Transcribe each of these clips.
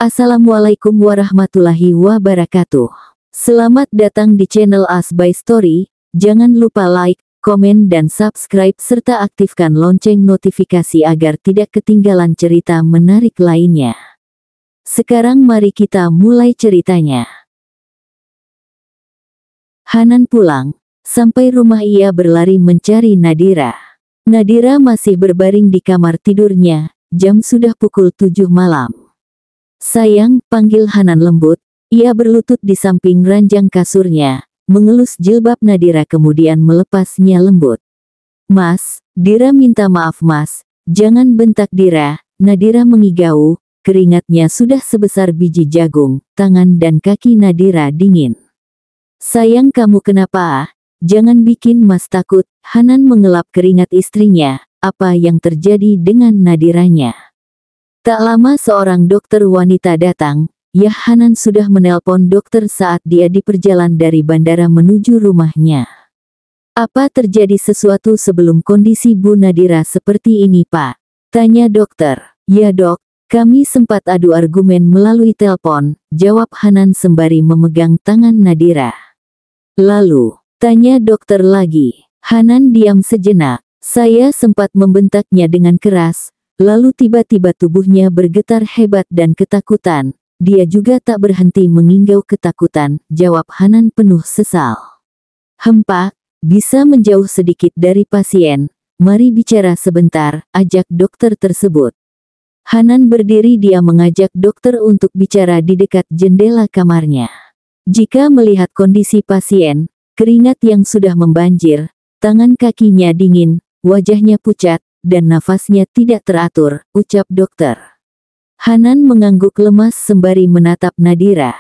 Assalamualaikum warahmatullahi wabarakatuh. Selamat datang di channel As by Story. Jangan lupa like, komen dan subscribe serta aktifkan lonceng notifikasi agar tidak ketinggalan cerita menarik lainnya. Sekarang mari kita mulai ceritanya. Hanan pulang. Sampai rumah ia berlari mencari Nadira. Nadira masih berbaring di kamar tidurnya. Jam sudah pukul 7 malam. "Sayang," panggil Hanan lembut. Ia berlutut di samping ranjang kasurnya, mengelus jilbab Nadira kemudian melepasnya lembut. "Mas, Dira minta maaf mas." "Jangan," bentak Dira. Nadira mengigau, keringatnya sudah sebesar biji jagung, tangan dan kaki Nadira dingin. "Sayang, kamu kenapa? Jangan bikin mas takut." Hanan mengelap keringat istrinya. Apa yang terjadi dengan Nadiranya? Tak lama seorang dokter wanita datang. Ya, Hanan sudah menelpon dokter saat dia di perjalanan dari bandara menuju rumahnya. "Apa terjadi sesuatu sebelum kondisi Bu Nadira seperti ini, Pak?" tanya dokter. "Ya dok, kami sempat adu argumen melalui telepon," jawab Hanan sembari memegang tangan Nadira. "Lalu?" tanya dokter lagi. Hanan diam sejenak. "Saya sempat membentaknya dengan keras. Lalu tiba-tiba tubuhnya bergetar hebat dan ketakutan. Dia juga tak berhenti mengingau ketakutan," jawab Hanan penuh sesal. "Pak, bisa menjauh sedikit dari pasien? Mari bicara sebentar," ajak dokter tersebut. Hanan berdiri, dia mengajak dokter untuk bicara di dekat jendela kamarnya. Jika melihat kondisi pasien, keringat yang sudah membanjir, tangan kakinya dingin, wajahnya pucat, dan nafasnya tidak teratur, ucap dokter. Hanan mengangguk lemas sembari menatap Nadira.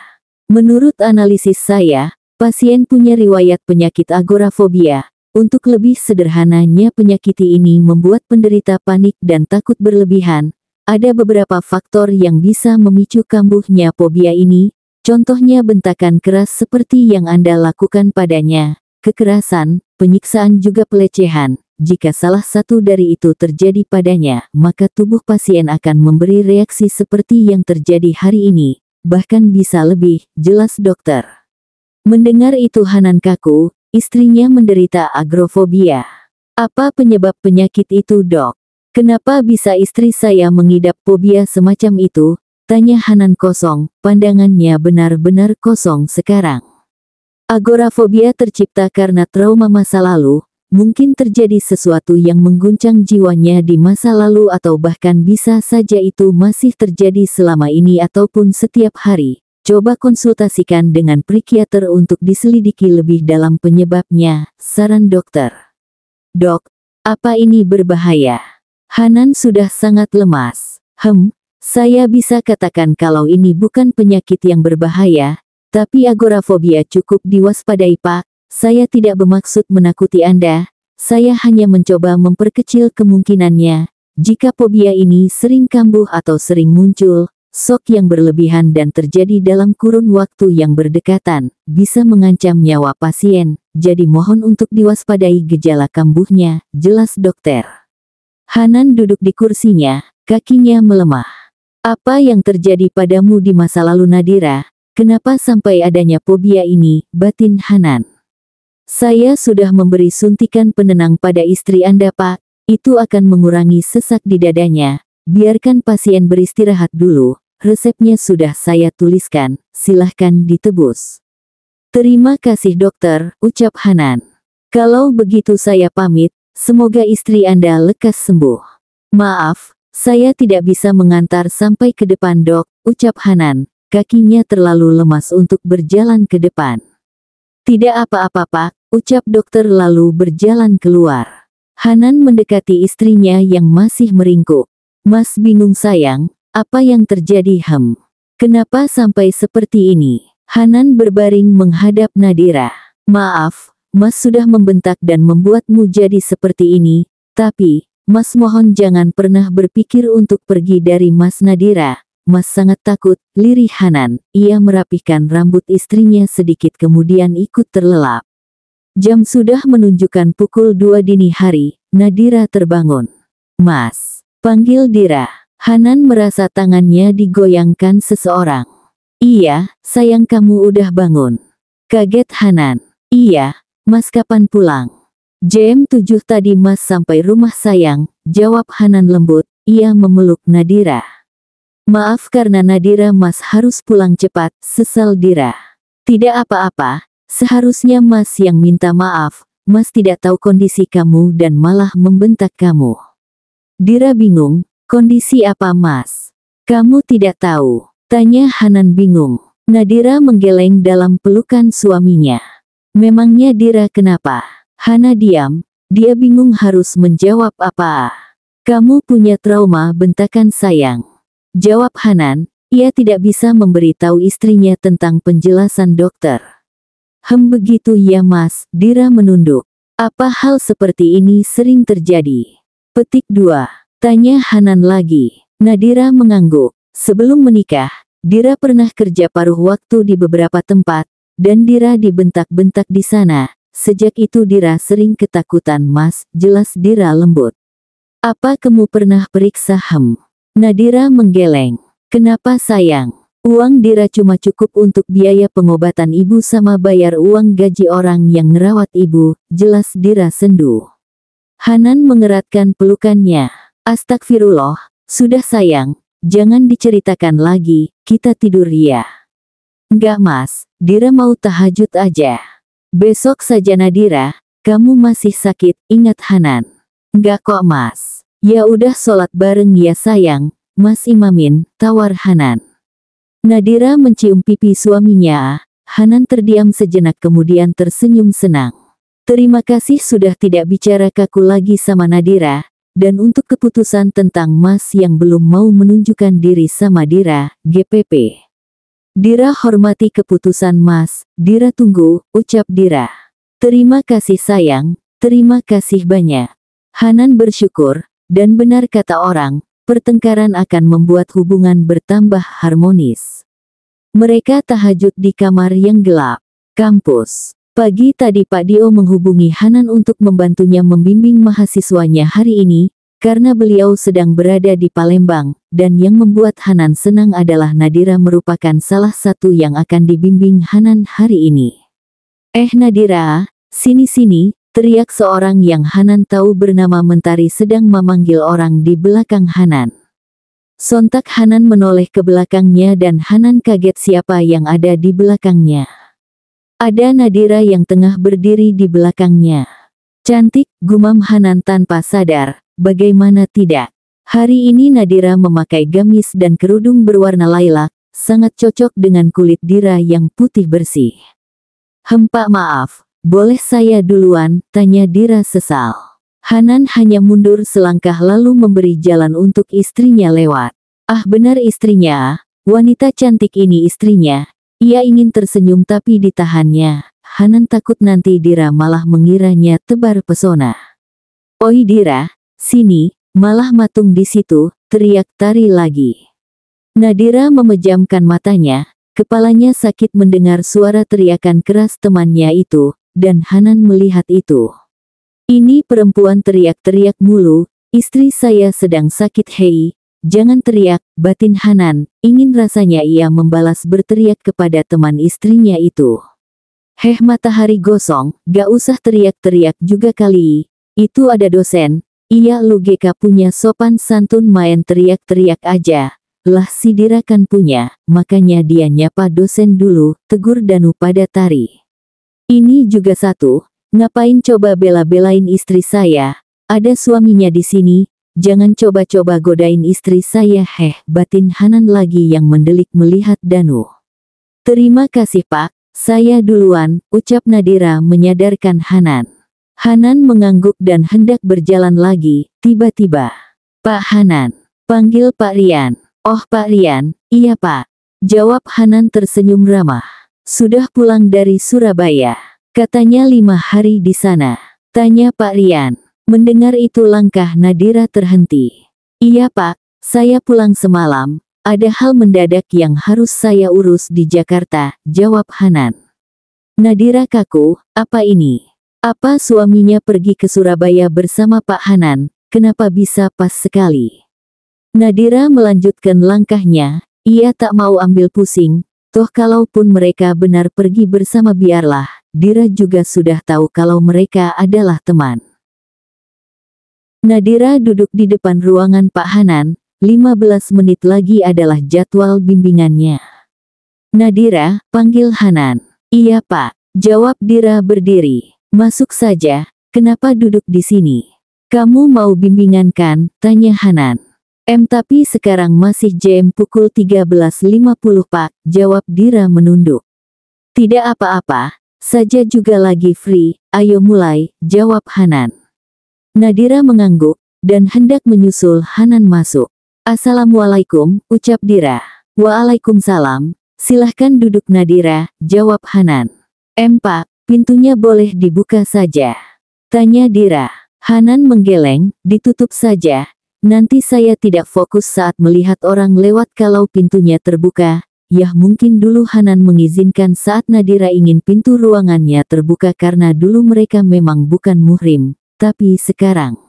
"Menurut analisis saya, pasien punya riwayat penyakit agorafobia. Untuk lebih sederhananya, penyakit ini membuat penderita panik dan takut berlebihan. Ada beberapa faktor yang bisa memicu kambuhnya fobia ini, contohnya bentakan keras seperti yang Anda lakukan padanya, kekerasan, penyiksaan juga pelecehan. Jika salah satu dari itu terjadi padanya, maka tubuh pasien akan memberi reaksi seperti yang terjadi hari ini, bahkan bisa lebih," jelas dokter. Mendengar itu Hanan kaku, istrinya menderita agrofobia. "Apa penyebab penyakit itu, dok? Kenapa bisa istri saya mengidap fobia semacam itu?" tanya Hanan kosong, pandangannya benar-benar kosong sekarang. "Agorafobia tercipta karena trauma masa lalu. Mungkin terjadi sesuatu yang mengguncang jiwanya di masa lalu atau bahkan bisa saja itu masih terjadi selama ini ataupun setiap hari. Coba konsultasikan dengan psikiater untuk diselidiki lebih dalam penyebabnya," saran dokter. "Dok, apa ini berbahaya?" Hanan sudah sangat lemas. Saya bisa katakan kalau ini bukan penyakit yang berbahaya, tapi agorafobia cukup diwaspadai, Pak. Saya tidak bermaksud menakuti Anda, saya hanya mencoba memperkecil kemungkinannya. Jika fobia ini sering kambuh atau sering muncul, shock yang berlebihan dan terjadi dalam kurun waktu yang berdekatan, bisa mengancam nyawa pasien, jadi mohon untuk diwaspadai gejala kambuhnya, jelas dokter. Hanan duduk di kursinya, kakinya melemah. "Apa yang terjadi padamu di masa lalu, Nadira? Kenapa sampai adanya fobia ini?" batin Hanan. "Saya sudah memberi suntikan penenang pada istri Anda, Pak. Itu akan mengurangi sesak di dadanya. Biarkan pasien beristirahat dulu. Resepnya sudah saya tuliskan, silahkan ditebus." "Terima kasih dokter," ucap Hanan. "Kalau begitu saya pamit, semoga istri Anda lekas sembuh." "Maaf, saya tidak bisa mengantar sampai ke depan, dok," ucap Hanan. Kakinya terlalu lemas untuk berjalan ke depan. "Tidak apa-apa, Pak," ucap dokter lalu berjalan keluar. Hanan mendekati istrinya yang masih meringkuk. "Mas bingung sayang, apa yang terjadi? Kenapa sampai seperti ini?" Hanan berbaring menghadap Nadira. "Maaf, Mas sudah membentak dan membuatmu jadi seperti ini, tapi, Mas mohon jangan pernah berpikir untuk pergi dari Mas Nadira. Mas sangat takut," lirih Hanan. Ia merapihkan rambut istrinya sedikit kemudian ikut terlelap. Jam sudah menunjukkan pukul 2 dini hari. Nadira terbangun. "Mas," panggil Dira. Hanan merasa tangannya digoyangkan seseorang. Iya, sayang kamu udah bangun. Kaget Hanan. Iya, Mas kapan pulang? Jam 7 tadi Mas sampai rumah sayang, jawab Hanan lembut. Ia memeluk Nadira. Maaf karena Nadira Mas harus pulang cepat, sesal Dira. Tidak apa-apa, seharusnya Mas yang minta maaf, Mas tidak tahu kondisi kamu dan malah membentak kamu. Dira bingung, kondisi apa Mas? Kamu tidak tahu, tanya Hanan bingung. Nadira menggeleng dalam pelukan suaminya. Memangnya Dira kenapa? Hana diam, dia bingung harus menjawab apa. Kamu punya trauma, bentakan sayang. Jawab Hanan, ia tidak bisa memberitahu istrinya tentang penjelasan dokter. Begitu ya Mas, Dira menunduk. Apa hal seperti ini sering terjadi? Petik 2. Tanya Hanan lagi. Nadira mengangguk. Sebelum menikah, Dira pernah kerja paruh waktu di beberapa tempat, dan Dira dibentak-bentak di sana. Sejak itu Dira sering ketakutan Mas, jelas Dira lembut. Apa kamu pernah periksa Nadira menggeleng. Kenapa sayang? Uang Dira cuma cukup untuk biaya pengobatan ibu sama bayar uang gaji orang yang ngerawat ibu, jelas Dira sendu. Hanan mengeratkan pelukannya. Astagfirullah, sudah sayang, jangan diceritakan lagi, kita tidur ya. Enggak Mas, Dira mau tahajud aja. Besok saja Nadira, kamu masih sakit, ingat Hanan. Enggak kok Mas. Ya udah sholat bareng ya sayang, Mas imamin, tawar Hanan. Nadira mencium pipi suaminya. Hanan terdiam sejenak kemudian tersenyum senang. Terima kasih sudah tidak bicara kaku lagi sama Nadira, dan untuk keputusan tentang Mas yang belum mau menunjukkan diri sama Dira, GPP. Dira hormati keputusan Mas, Dira tunggu, ucap Dira. Terima kasih sayang, terima kasih banyak. Hanan bersyukur, dan benar kata orang, pertengkaran akan membuat hubungan bertambah harmonis. Mereka tahajud di kamar yang gelap. Kampus. Pagi tadi Pak Dio menghubungi Hanan untuk membantunya membimbing mahasiswanya hari ini, karena beliau sedang berada di Palembang, dan yang membuat Hanan senang adalah Nadira merupakan salah satu yang akan dibimbing Hanan hari ini. Nadira, sini-sini, teriak seorang yang Hanan tahu bernama Mentari sedang memanggil orang di belakang Hanan. Sontak Hanan menoleh ke belakangnya dan Hanan kaget siapa yang ada di belakangnya. Ada Nadira yang tengah berdiri di belakangnya. Cantik, gumam Hanan tanpa sadar, bagaimana tidak. Hari ini Nadira memakai gamis dan kerudung berwarna lilac, sangat cocok dengan kulit Dira yang putih bersih. Pak maaf. Boleh saya duluan, tanya Dira sesal. Hanan hanya mundur selangkah lalu memberi jalan untuk istrinya lewat. Ah benar istrinya, wanita cantik ini istrinya. Ia ingin tersenyum tapi ditahannya. Hanan takut nanti Dira malah mengiranya tebar pesona. Oi Dira, sini, malah matung di situ, teriak Tari lagi. Nadira memejamkan matanya, kepalanya sakit mendengar suara teriakan keras temannya itu. Dan Hanan melihat itu. Ini perempuan teriak-teriak mulu, istri saya sedang sakit hei, jangan teriak, batin Hanan, ingin rasanya ia membalas berteriak kepada teman istrinya itu. Matahari gosong, gak usah teriak-teriak juga kali, itu ada dosen, iya lu GK punya sopan santun main teriak-teriak aja, lah si Dira kan punya, makanya dia nyapa dosen dulu, tegur Danu pada Tari. Ini juga satu, ngapain coba bela-belain istri saya, ada suaminya di sini, jangan coba-coba godain istri saya batin Hanan lagi yang mendelik melihat Danu. Terima kasih Pak, saya duluan, ucap Nadira menyadarkan Hanan. Hanan mengangguk dan hendak berjalan lagi, tiba-tiba. Pak Hanan, panggil Pak Rian. Oh Pak Rian, iya Pak, jawab Hanan tersenyum ramah. Sudah pulang dari Surabaya. Katanya 5 hari di sana. Tanya Pak Rian. Mendengar itu langkah Nadira terhenti. Iya Pak, saya pulang semalam. Ada hal mendadak yang harus saya urus di Jakarta, jawab Hanan. Nadira kaku, apa ini? Apa suaminya pergi ke Surabaya bersama Pak Hanan, kenapa bisa pas sekali? Nadira melanjutkan langkahnya, ia tak mau ambil pusing, toh kalaupun mereka benar pergi bersama biarlah, Dira juga sudah tahu kalau mereka adalah teman. Nadira duduk di depan ruangan Pak Hanan, 15 menit lagi adalah jadwal bimbingannya. Nadira, panggil Hanan. Iya Pak, jawab Dira berdiri. Masuk saja, kenapa duduk di sini? Kamu mau bimbingan kan? Tanya Hanan. Tapi sekarang masih jam pukul 13.50 Pak, jawab Dira menunduk. Tidak apa-apa, saja juga lagi free, ayo mulai, jawab Hanan. Nadira mengangguk, dan hendak menyusul Hanan masuk. Assalamualaikum, ucap Dira. Waalaikumsalam, silahkan duduk Nadira, jawab Hanan. Pak, pintunya boleh dibuka saja? Tanya Dira. Hanan menggeleng, ditutup saja. Nanti saya tidak fokus saat melihat orang lewat kalau pintunya terbuka. Yah mungkin dulu Hanan mengizinkan saat Nadira ingin pintu ruangannya terbuka karena dulu mereka memang bukan muhrim. Tapi sekarang,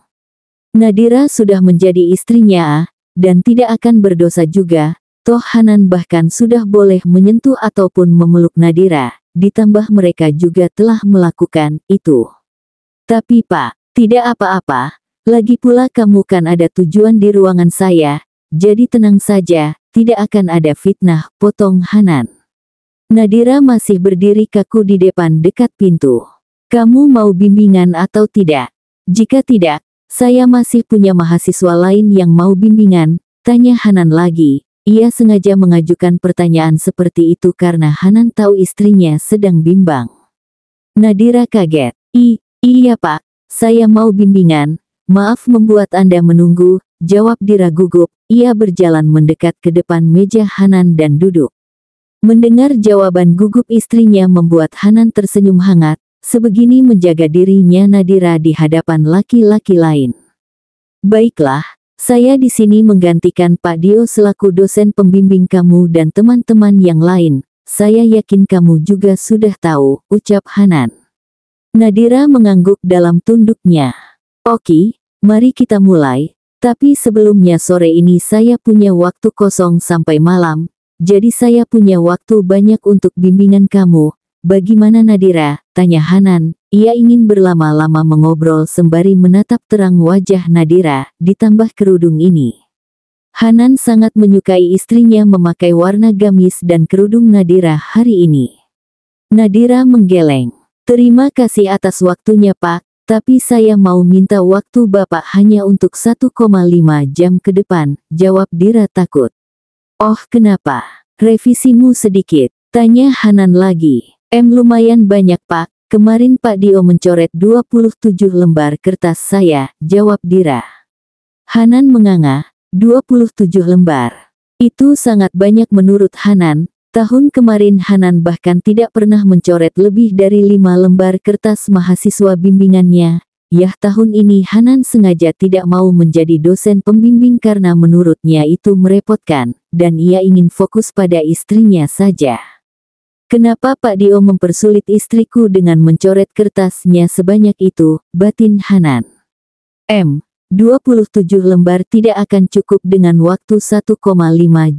Nadira sudah menjadi istrinya, dan tidak akan berdosa juga, toh Hanan bahkan sudah boleh menyentuh ataupun memeluk Nadira, ditambah mereka juga telah melakukan itu. Tapi Pak, tidak apa-apa, lagi pula kamu kan ada tujuan di ruangan saya, jadi tenang saja, tidak akan ada fitnah, potong Hanan. Nadira masih berdiri kaku di depan dekat pintu. Kamu mau bimbingan atau tidak? Jika tidak, saya masih punya mahasiswa lain yang mau bimbingan, tanya Hanan lagi. Ia sengaja mengajukan pertanyaan seperti itu karena Hanan tahu istrinya sedang bimbang. Nadira kaget. Iya Pak, saya mau bimbingan, maaf membuat Anda menunggu, jawab Dira gugup. Ia berjalan mendekat ke depan meja Hanan dan duduk. Mendengar jawaban gugup istrinya membuat Hanan tersenyum hangat. Sebegini menjaga dirinya Nadira di hadapan laki-laki lain. Baiklah, saya di sini menggantikan Pak Dio selaku dosen pembimbing kamu dan teman-teman yang lain. Saya yakin kamu juga sudah tahu, ucap Hanan. Nadira mengangguk dalam tunduknya. Oke, mari kita mulai. Tapi sebelumnya sore ini saya punya waktu kosong sampai malam, jadi saya punya waktu banyak untuk bimbingan kamu. Bagaimana Nadira? Tanya Hanan. Ia ingin berlama-lama mengobrol sembari menatap terang wajah Nadira, ditambah kerudung ini. Hanan sangat menyukai istrinya memakai warna gamis dan kerudung Nadira hari ini. Nadira menggeleng. Terima kasih atas waktunya Pak, tapi saya mau minta waktu Bapak hanya untuk 1,5 jam ke depan, jawab Dira takut. Oh kenapa? Revisimu sedikit, tanya Hanan lagi. Lumayan banyak Pak, kemarin Pak Dio mencoret 27 lembar kertas saya, jawab Dira. Hanan menganga, 27 lembar. Itu sangat banyak menurut Hanan, tahun kemarin Hanan bahkan tidak pernah mencoret lebih dari 5 lembar kertas mahasiswa bimbingannya. Yah tahun ini Hanan sengaja tidak mau menjadi dosen pembimbing karena menurutnya itu merepotkan, dan ia ingin fokus pada istrinya saja. Kenapa Pak Dio mempersulit istriku dengan mencoret kertasnya sebanyak itu, batin Hanan. 27 lembar tidak akan cukup dengan waktu 1,5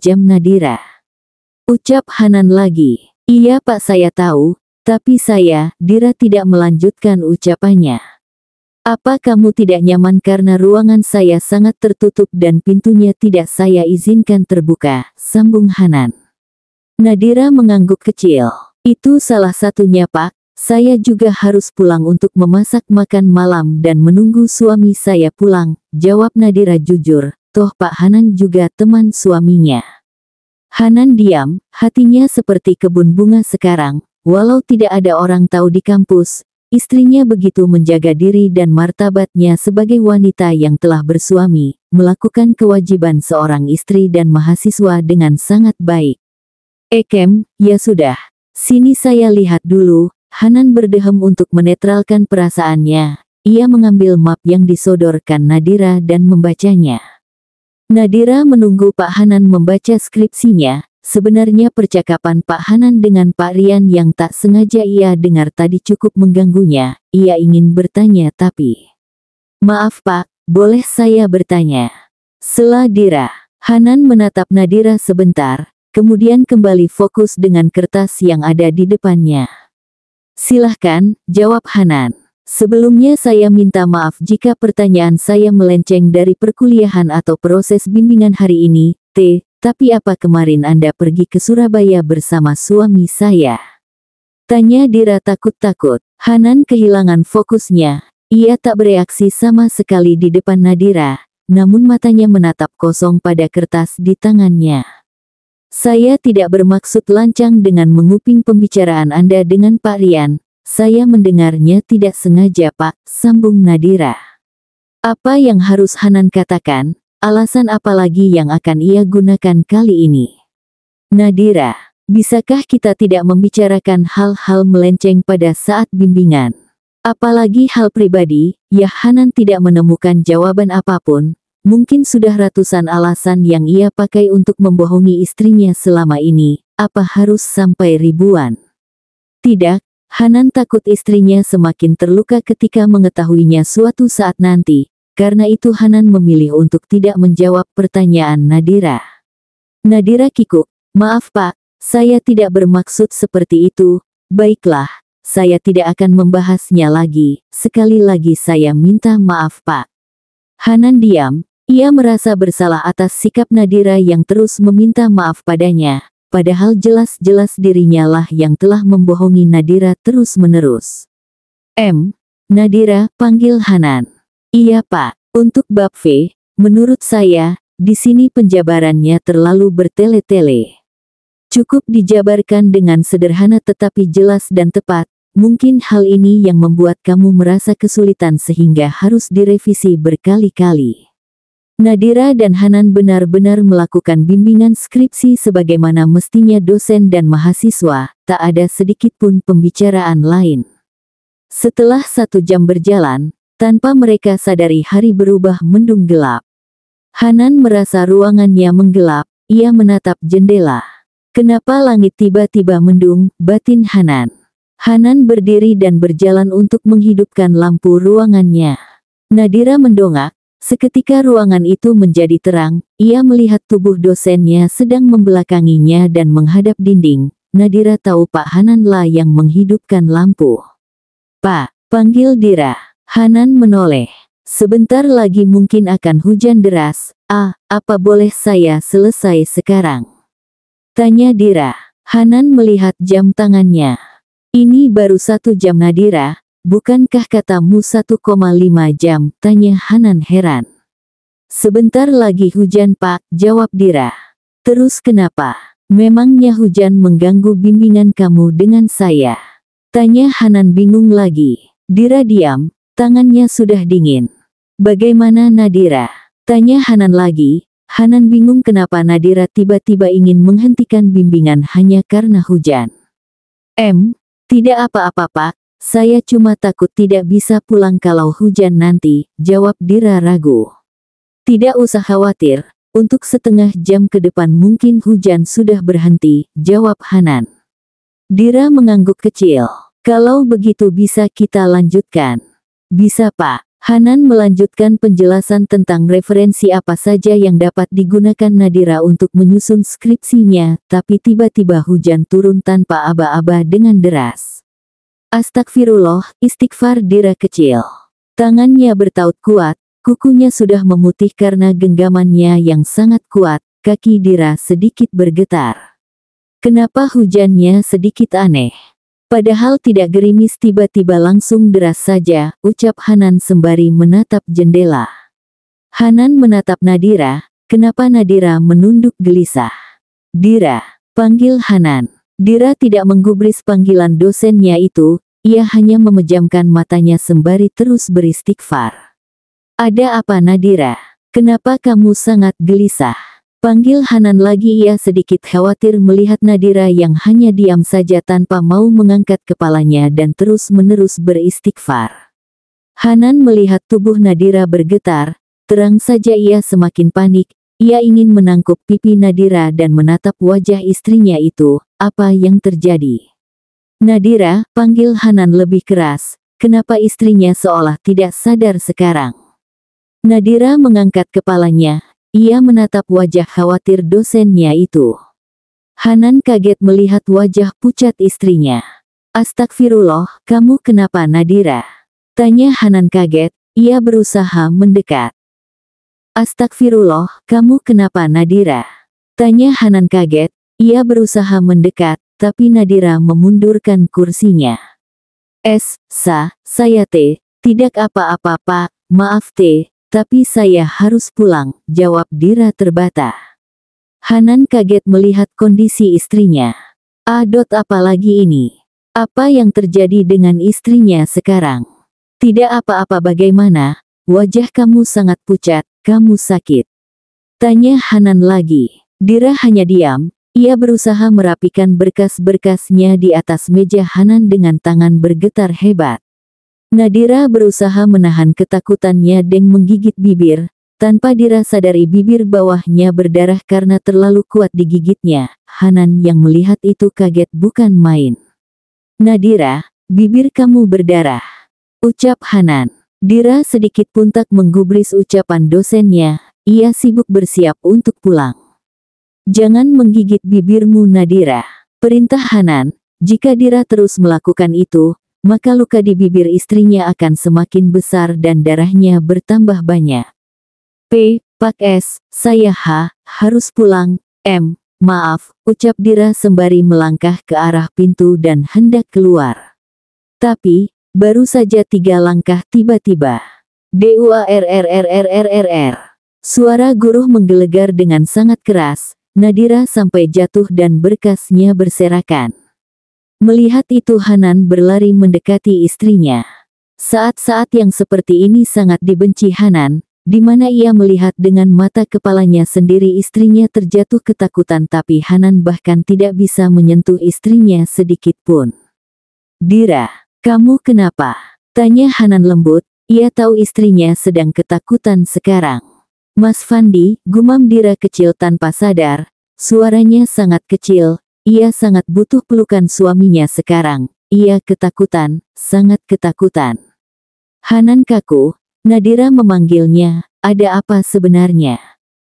jam Nadira. Ucap Hanan lagi. Iya Pak saya tahu, tapi saya, Dira tidak melanjutkan ucapannya. Apa kamu tidak nyaman karena ruangan saya sangat tertutup dan pintunya tidak saya izinkan terbuka, sambung Hanan. Nadira mengangguk kecil. Itu salah satunya Pak, saya juga harus pulang untuk memasak makan malam dan menunggu suami saya pulang, jawab Nadira jujur, toh Pak Hanan juga teman suaminya. Hanan diam, hatinya seperti kebun bunga sekarang, walau tidak ada orang tahu di kampus, istrinya begitu menjaga diri dan martabatnya sebagai wanita yang telah bersuami, melakukan kewajiban seorang istri dan mahasiswa dengan sangat baik. Ya sudah, sini saya lihat dulu, Hanan berdehem untuk menetralkan perasaannya. Ia mengambil map yang disodorkan Nadira dan membacanya. Nadira menunggu Pak Hanan membaca skripsinya. Sebenarnya percakapan Pak Hanan dengan Pak Rian yang tak sengaja ia dengar tadi cukup mengganggunya. Ia ingin bertanya tapi... Maaf Pak, boleh saya bertanya? Sela Dira. Hanan menatap Nadira sebentar, kemudian kembali fokus dengan kertas yang ada di depannya. Silahkan, jawab Hanan. Sebelumnya saya minta maaf jika pertanyaan saya melenceng dari perkuliahan atau proses bimbingan hari ini, tapi apa kemarin Anda pergi ke Surabaya bersama suami saya? Tanya Dira takut-takut. Hanan kehilangan fokusnya. Ia tak bereaksi sama sekali di depan Nadira, namun matanya menatap kosong pada kertas di tangannya. Saya tidak bermaksud lancang dengan menguping pembicaraan Anda dengan Pak Rian. Saya mendengarnya tidak sengaja Pak, sambung Nadira. Apa yang harus Hanan katakan? Alasan apa lagi yang akan ia gunakan kali ini? Nadira, bisakah kita tidak membicarakan hal-hal melenceng pada saat bimbingan? Apalagi hal pribadi, ya Hanan tidak menemukan jawaban apapun. Mungkin sudah ratusan alasan yang ia pakai untuk membohongi istrinya selama ini, apa harus sampai ribuan? Tidak, Hanan takut istrinya semakin terluka ketika mengetahuinya suatu saat nanti, karena itu Hanan memilih untuk tidak menjawab pertanyaan Nadira. Nadira kikuk, maaf Pak, saya tidak bermaksud seperti itu, baiklah, saya tidak akan membahasnya lagi, sekali lagi saya minta maaf Pak. Hanan diam. Ia merasa bersalah atas sikap Nadira yang terus meminta maaf padanya, padahal jelas-jelas dirinya lah yang telah membohongi Nadira terus-menerus. Nadira, panggil Hanan. Iya Pak, untuk bab V, menurut saya, di sini penjabarannya terlalu bertele-tele. Cukup dijabarkan dengan sederhana tetapi jelas dan tepat, mungkin hal ini yang membuat kamu merasa kesulitan sehingga harus direvisi berkali-kali. Nadira dan Hanan benar-benar melakukan bimbingan skripsi sebagaimana mestinya dosen dan mahasiswa, tak ada sedikit pun pembicaraan lain. Setelah 1 jam berjalan, tanpa mereka sadari hari berubah mendung gelap. Hanan merasa ruangannya menggelap, ia menatap jendela. Kenapa langit tiba-tiba mendung, batin Hanan. Hanan berdiri dan berjalan untuk menghidupkan lampu ruangannya. Nadira mendongak. Seketika ruangan itu menjadi terang, ia melihat tubuh dosennya sedang membelakanginya dan menghadap dinding. Nadira tahu Pak Hanan lah yang menghidupkan lampu. Pak, panggil Dira. Hanan menoleh. Sebentar lagi mungkin akan hujan deras. Apa boleh saya selesai sekarang? Tanya Dira. Hanan melihat jam tangannya. Ini baru 1 jam Nadira. Bukankah katamu 1,5 jam? Tanya Hanan heran. Sebentar lagi hujan Pak, jawab Dira. Terus kenapa? Memangnya hujan mengganggu bimbingan kamu dengan saya? Tanya Hanan bingung lagi. Dira diam, tangannya sudah dingin. Bagaimana Nadira? Tanya Hanan lagi. Hanan bingung kenapa Nadira tiba-tiba ingin menghentikan bimbingan hanya karena hujan. Tidak apa-apa Pak. Saya cuma takut tidak bisa pulang kalau hujan nanti, jawab Dira ragu. Tidak usah khawatir, untuk setengah jam ke depan mungkin hujan sudah berhenti, jawab Hanan. Dira mengangguk kecil. Kalau begitu bisa kita lanjutkan. Bisa Pak. Hanan melanjutkan penjelasan tentang referensi apa saja yang dapat digunakan Nadira untuk menyusun skripsinya, tapi tiba-tiba hujan turun tanpa aba-aba dengan deras. Astagfirullah, istighfar Dira kecil. Tangannya bertaut kuat, kukunya sudah memutih karena genggamannya yang sangat kuat, kaki Dira sedikit bergetar. Kenapa hujannya sedikit aneh? Padahal tidak gerimis tiba-tiba langsung deras saja, ucap Hanan sembari menatap jendela. Hanan menatap Nadira, kenapa Nadira menunduk gelisah? Dira, panggil Hanan. Dira tidak menggubris panggilan dosennya itu, ia hanya memejamkan matanya sembari terus beristighfar. Ada apa Nadira? Kenapa kamu sangat gelisah? Panggil Hanan lagi. Ia sedikit khawatir melihat Nadira yang hanya diam saja tanpa mau mengangkat kepalanya dan terus-menerus beristighfar. Hanan melihat tubuh Nadira bergetar, terang saja ia semakin panik. Ia ingin menangkup pipi Nadira dan menatap wajah istrinya itu. Apa yang terjadi? Nadira, panggil Hanan lebih keras. Kenapa istrinya seolah tidak sadar sekarang? Nadira mengangkat kepalanya. ia menatap wajah khawatir dosennya itu. Hanan kaget melihat wajah pucat istrinya. "Astagfirullah, kamu kenapa Nadira?" tanya Hanan kaget, ia berusaha mendekat. "Astagfirullah, kamu kenapa Nadira?" tanya Hanan kaget, ia berusaha mendekat, tapi Nadira memundurkan kursinya. Saya tidak apa-apa Pak, maaf tapi saya harus pulang," jawab Dira terbata. Hanan kaget melihat kondisi istrinya. Apalagi ini? Apa yang terjadi dengan istrinya sekarang? "Tidak apa-apa bagaimana? Wajah kamu sangat pucat, kamu sakit?" tanya Hanan lagi. Dira hanya diam, ia berusaha merapikan berkas-berkasnya di atas meja Hanan dengan tangan bergetar hebat. Nadira berusaha menahan ketakutannya dan menggigit bibir. Tanpa Dira sadari bibir bawahnya berdarah karena terlalu kuat digigitnya. Hanan yang melihat itu kaget bukan main. "Nadira, bibir kamu berdarah," ucap Hanan. Dira sedikit pun tak menggubris ucapan dosennya, ia sibuk bersiap untuk pulang. "Jangan menggigit bibirmu Nadira," perintah Hanan. Jika Dira terus melakukan itu, maka luka di bibir istrinya akan semakin besar dan darahnya bertambah banyak. Pak saya harus pulang, maaf," ucap Dira sembari melangkah ke arah pintu dan hendak keluar. Tapi, baru saja 3 langkah tiba-tiba. "Duarrrrrrrrr." Suara guruh menggelegar dengan sangat keras, Nadira sampai jatuh dan berkasnya berserakan. Melihat itu Hanan berlari mendekati istrinya. Saat-saat yang seperti ini sangat dibenci Hanan, di mana ia melihat dengan mata kepalanya sendiri istrinya terjatuh ketakutan tapi Hanan bahkan tidak bisa menyentuh istrinya sedikit pun. "Dira, kamu kenapa?" tanya Hanan lembut, ia tahu istrinya sedang ketakutan sekarang. "Mas Fandi," gumam Dira kecil tanpa sadar, suaranya sangat kecil, ia sangat butuh pelukan suaminya sekarang, ia ketakutan, sangat ketakutan. Hanan kaku. Nadira memanggilnya, "Ada apa sebenarnya?"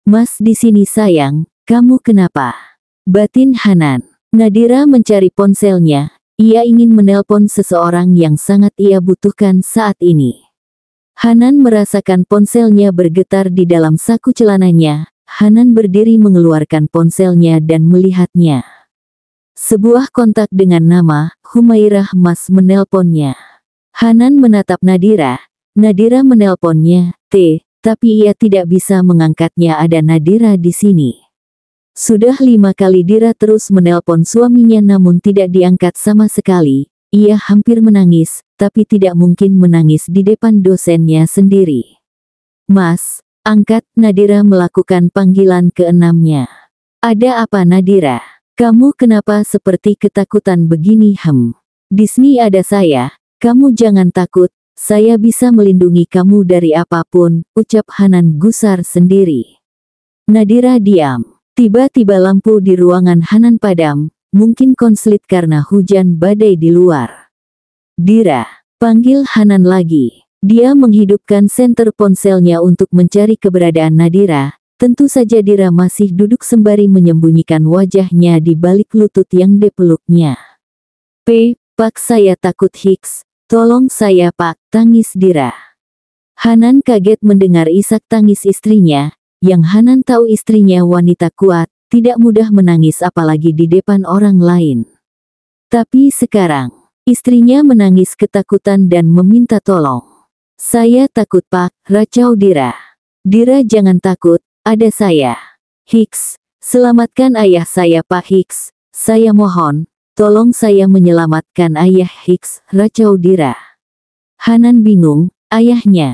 "Mas di sini sayang, kamu kenapa?" batin Hanan. Nadira mencari ponselnya, ia ingin menelpon seseorang yang sangat ia butuhkan saat ini. Hanan merasakan ponselnya bergetar di dalam saku celananya. Hanan berdiri mengeluarkan ponselnya dan melihatnya. Sebuah kontak dengan nama, Humairah Mas menelponnya. Hanan menatap Nadira. Nadira menelponnya, tapi ia tidak bisa mengangkatnya. Ada Nadira di sini. Sudah 5 kali Dira terus menelpon suaminya namun tidak diangkat sama sekali. Ia hampir menangis, tapi tidak mungkin menangis di depan dosennya sendiri. "Mas, angkat." Nadira melakukan panggilan ke-6-nya. "Ada apa Nadira? Kamu kenapa seperti ketakutan begini?" "Di sini ada saya, kamu jangan takut. Saya bisa melindungi kamu dari apapun," ucap Hanan gusar sendiri. Nadira diam. Tiba-tiba lampu di ruangan Hanan padam, mungkin konslet karena hujan badai di luar. "Dira," panggil Hanan lagi. Dia menghidupkan senter ponselnya untuk mencari keberadaan Nadira. Tentu saja Dira masih duduk sembari menyembunyikan wajahnya di balik lutut yang dipeluknya. Pak saya takut tolong saya Pak," tangis Dira. Hanan kaget mendengar isak tangis istrinya, yang Hanan tahu istrinya wanita kuat, tidak mudah menangis apalagi di depan orang lain. Tapi sekarang, istrinya menangis ketakutan dan meminta tolong. "Saya takut Pak," racau Dira. "Dira jangan takut, ada saya. Selamatkan ayah saya Pak saya mohon. Tolong saya menyelamatkan ayah racau Dira. Hanan bingung, ayahnya.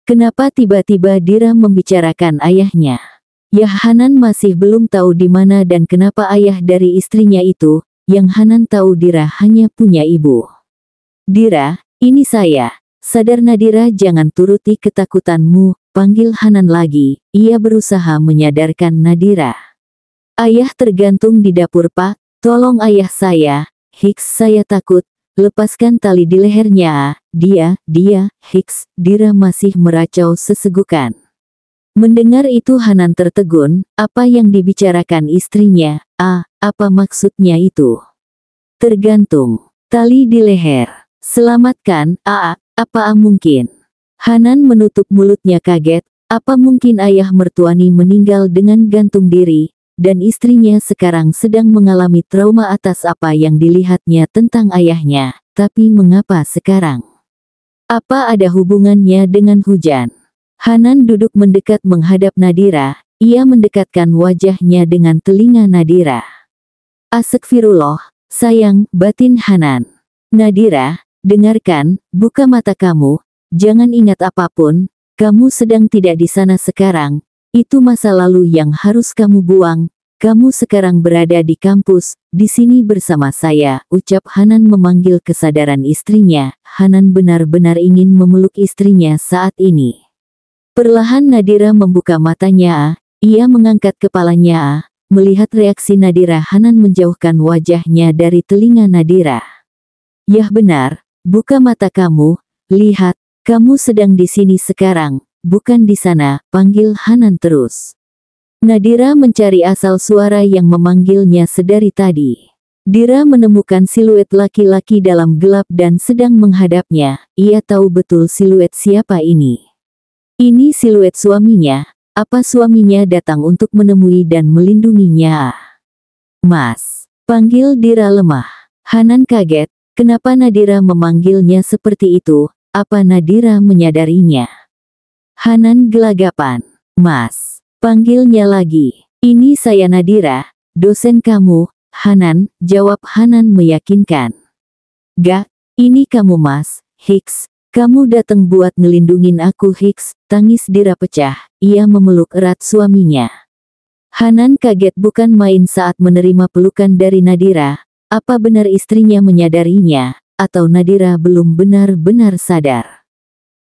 Kenapa tiba-tiba Dira membicarakan ayahnya? Ya Hanan masih belum tahu di mana dan kenapa ayah dari istrinya itu, yang Hanan tahu Dira hanya punya ibu. "Dira, ini saya." "Sadar Nadira jangan turuti ketakutanmu," panggil Hanan lagi, ia berusaha menyadarkan Nadira. "Ayah tergantung di dapur Pak. Tolong ayah saya, saya takut, lepaskan tali di lehernya." Dia, Dira masih meracau sesegukan. Mendengar itu Hanan tertegun, apa yang dibicarakan istrinya? Apa maksudnya itu? Tergantung. Tali di leher. Selamatkan, apa mungkin? Hanan menutup mulutnya kaget, apa mungkin ayah mertuani meninggal dengan gantung diri, dan istrinya sekarang sedang mengalami trauma atas apa yang dilihatnya tentang ayahnya, tapi mengapa sekarang? Apa ada hubungannya dengan hujan? Hanan duduk mendekat menghadap Nadira, ia mendekatkan wajahnya dengan telinga Nadira. Astagfirullah, sayang, batin Hanan. Nadira, dengarkan, buka mata kamu, jangan ingat apapun, kamu sedang tidak di sana sekarang, itu masa lalu yang harus kamu buang, kamu sekarang berada di kampus, di sini bersama saya, ucap Hanan memanggil kesadaran istrinya. Hanan benar-benar ingin memeluk istrinya saat ini. Perlahan Nadira membuka matanya, ia mengangkat kepalanya, melihat reaksi Nadira. Hanan menjauhkan wajahnya dari telinga Nadira. Yah benar, buka mata kamu, lihat, kamu sedang di sini sekarang, bukan di sana, panggil Hanan terus. Nadira mencari asal suara yang memanggilnya sedari tadi. Dira menemukan siluet laki-laki dalam gelap dan sedang menghadapnya, ia tahu betul siluet siapa ini. Ini siluet suaminya, apa suaminya datang untuk menemui dan melindunginya? Mas, panggil Dira lemah. Hanan kaget, kenapa Nadira memanggilnya seperti itu, apa Nadira menyadarinya? Hanan gelagapan, Mas, panggilnya lagi. Ini saya Nadira, dosen kamu, Hanan, jawab Hanan meyakinkan. Gak, ini kamu Mas, Hicks. Kamu datang buat ngelindungin aku Hicks, tangis Dira pecah, ia memeluk erat suaminya. Hanan kaget bukan main saat menerima pelukan dari Nadira, apa benar istrinya menyadarinya, atau Nadira belum benar-benar sadar.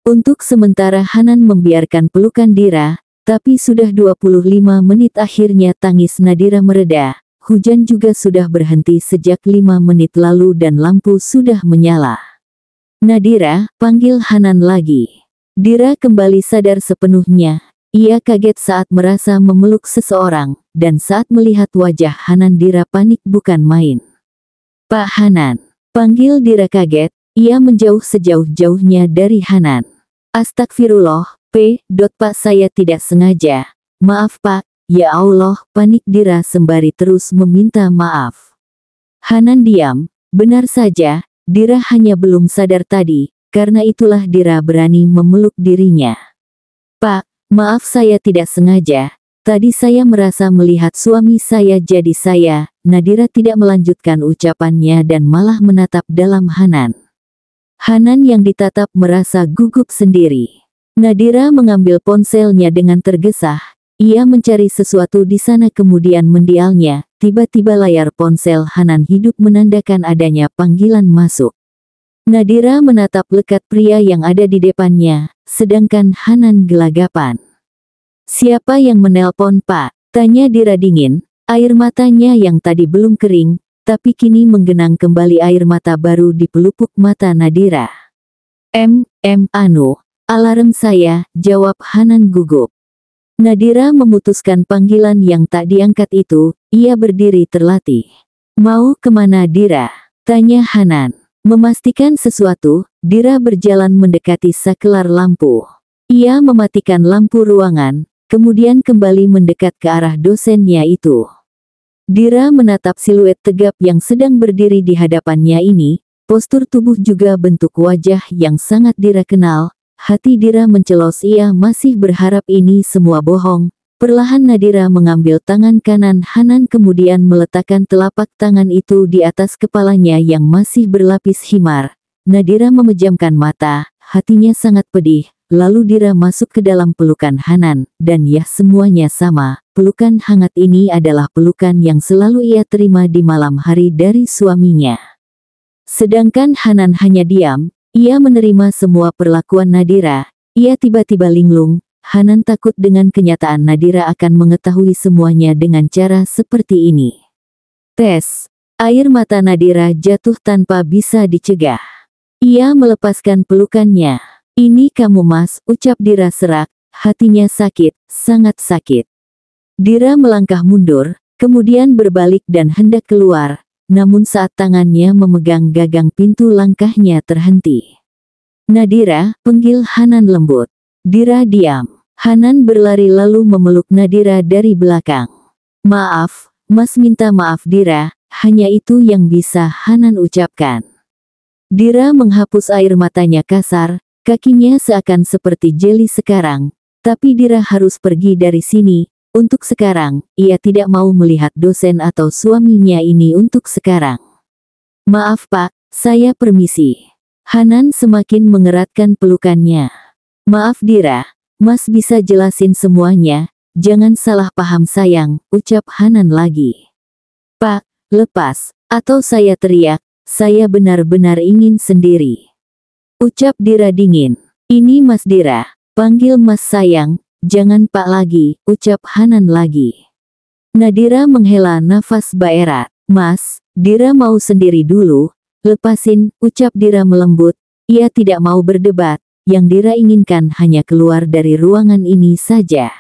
Untuk sementara Hanan membiarkan pelukan Dira, tapi sudah 25 menit akhirnya tangis Nadira mereda, hujan juga sudah berhenti sejak 5 menit lalu dan lampu sudah menyala. Nadira, panggil Hanan lagi. Dira kembali sadar sepenuhnya. Ia kaget saat merasa memeluk seseorang, dan saat melihat wajah Hanan Dira panik bukan main. Pak Hanan, panggil Dira kaget, ia menjauh sejauh-jauhnya dari Hanan. Astagfirullah, Pak saya tidak sengaja. Maaf Pak, ya Allah, panik Dira sembari terus meminta maaf. Hanan diam, benar saja. Dira hanya belum sadar tadi, karena itulah Dira berani memeluk dirinya. Pak, maaf saya tidak sengaja, tadi saya merasa melihat suami saya jadi saya. Nadira tidak melanjutkan ucapannya dan malah menatap dalam Hanan. Hanan yang ditatap merasa gugup sendiri. Nadira mengambil ponselnya dengan tergesa, ia mencari sesuatu di sana kemudian mendialnya. Tiba-tiba layar ponsel Hanan hidup menandakan adanya panggilan masuk. Nadira menatap lekat pria yang ada di depannya, sedangkan Hanan gelagapan. Siapa yang menelpon Pak? Tanya Dira dingin, air matanya yang tadi belum kering, tapi kini menggenang kembali air mata baru di pelupuk mata Nadira. Alarm saya, jawab Hanan gugup. Nadira memutuskan panggilan yang tak diangkat itu, ia berdiri terlatih. Mau kemana Dira? Tanya Hanan. Memastikan sesuatu, Dira berjalan mendekati sakelar lampu. Ia mematikan lampu ruangan, kemudian kembali mendekat ke arah dosennya itu. Dira menatap siluet tegap yang sedang berdiri di hadapannya ini, postur tubuh juga bentuk wajah yang sangat Dira kenal. Hati Dira mencelos, ia masih berharap ini semua bohong. Perlahan Nadira mengambil tangan kanan Hanan kemudian meletakkan telapak tangan itu di atas kepalanya yang masih berlapis himar. Nadira memejamkan mata, hatinya sangat pedih. Lalu Dira masuk ke dalam pelukan Hanan, dan ya semuanya sama. Pelukan hangat ini adalah pelukan yang selalu ia terima di malam hari dari suaminya. Sedangkan Hanan hanya diam. Ia menerima semua perlakuan Nadira, ia tiba-tiba linglung. Hanan takut dengan kenyataan Nadira akan mengetahui semuanya dengan cara seperti ini. Tes. Air mata Nadira jatuh tanpa bisa dicegah. Ia melepaskan pelukannya. Ini kamu Mas, ucap Dira serak, hatinya sakit, sangat sakit. Dira melangkah mundur, kemudian berbalik dan hendak keluar, namun saat tangannya memegang gagang pintu langkahnya terhenti. Nadira, panggil Hanan lembut. Dira diam. Hanan berlari lalu memeluk Nadira dari belakang. Maaf, Mas minta maaf Dira, hanya itu yang bisa Hanan ucapkan. Dira menghapus air matanya kasar, kakinya seakan seperti jeli sekarang, tapi Dira harus pergi dari sini. Untuk sekarang, ia tidak mau melihat dosen atau suaminya ini untuk sekarang. Maaf Pak, saya permisi. Hanan semakin mengeratkan pelukannya. Maaf Dira, Mas bisa jelasin semuanya, jangan salah paham sayang, ucap Hanan lagi. Pak, lepas, atau saya teriak, saya benar-benar ingin sendiri. Ucap Dira dingin. Ini Mas Dira, panggil Mas sayang. Jangan Pak lagi, ucap Hanan lagi. Nadira menghela nafas berat. Mas, Dira mau sendiri dulu. Lepasin, ucap Dira melembut. Ia tidak mau berdebat, yang Dira inginkan hanya keluar dari ruangan ini saja.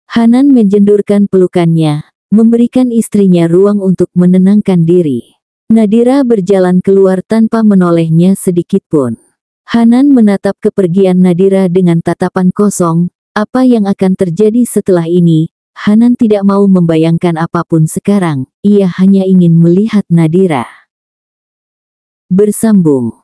Hanan menjendurkan pelukannya, memberikan istrinya ruang untuk menenangkan diri. Nadira berjalan keluar tanpa menolehnya sedikitpun. Hanan menatap kepergian Nadira dengan tatapan kosong. Apa yang akan terjadi setelah ini? Hanan tidak mau membayangkan apapun sekarang, ia hanya ingin melihat Nadira. Bersambung.